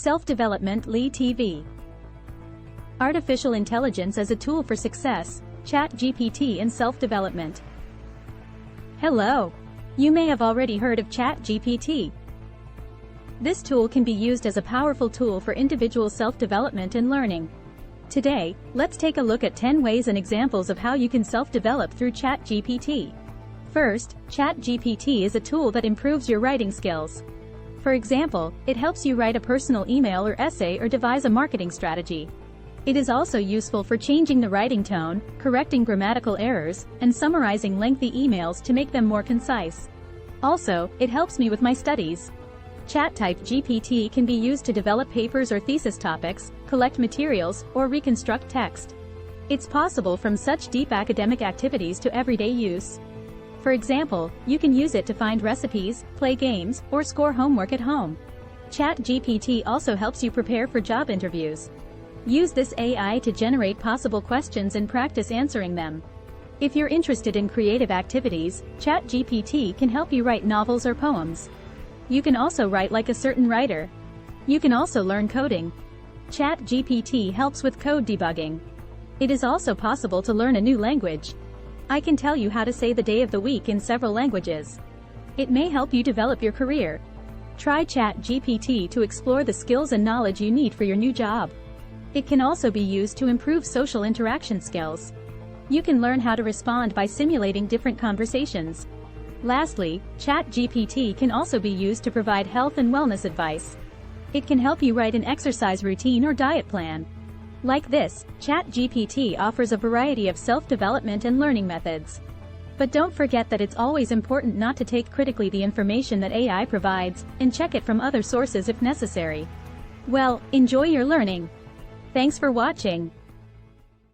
Self-development Lee TV. Artificial intelligence as a tool for success, ChatGPT and self-development. Hello. You may have already heard of ChatGPT. This tool can be used as a powerful tool for individual self-development and learning. Today, let's take a look at 10 ways and examples of how you can self-develop through ChatGPT. First, ChatGPT is a tool that improves your writing skills. For example, it helps you write a personal email or essay or devise a marketing strategy. It is also useful for changing the writing tone, correcting grammatical errors, and summarizing lengthy emails to make them more concise. Also, it helps me with my studies. ChatGPT can be used to develop papers or thesis topics, collect materials, or reconstruct text. It's possible from such deep academic activities to everyday use. For example, you can use it to find recipes, play games, or score homework at home. ChatGPT also helps you prepare for job interviews. Use this AI to generate possible questions and practice answering them. If you're interested in creative activities, ChatGPT can help you write novels or poems. You can also write like a certain writer. You can also learn coding. ChatGPT helps with code debugging. It is also possible to learn a new language. I can tell you how to say the day of the week in several languages. It may help you develop your career. Try ChatGPT to explore the skills and knowledge you need for your new job. It can also be used to improve social interaction skills. You can learn how to respond by simulating different conversations. Lastly, ChatGPT can also be used to provide health and wellness advice. It can help you write an exercise routine or diet plan. Like this, ChatGPT offers a variety of self-development and learning methods. But don't forget that it's always important not to take critically the information that AI provides, and check it from other sources if necessary. Well, enjoy your learning. Thanks for watching.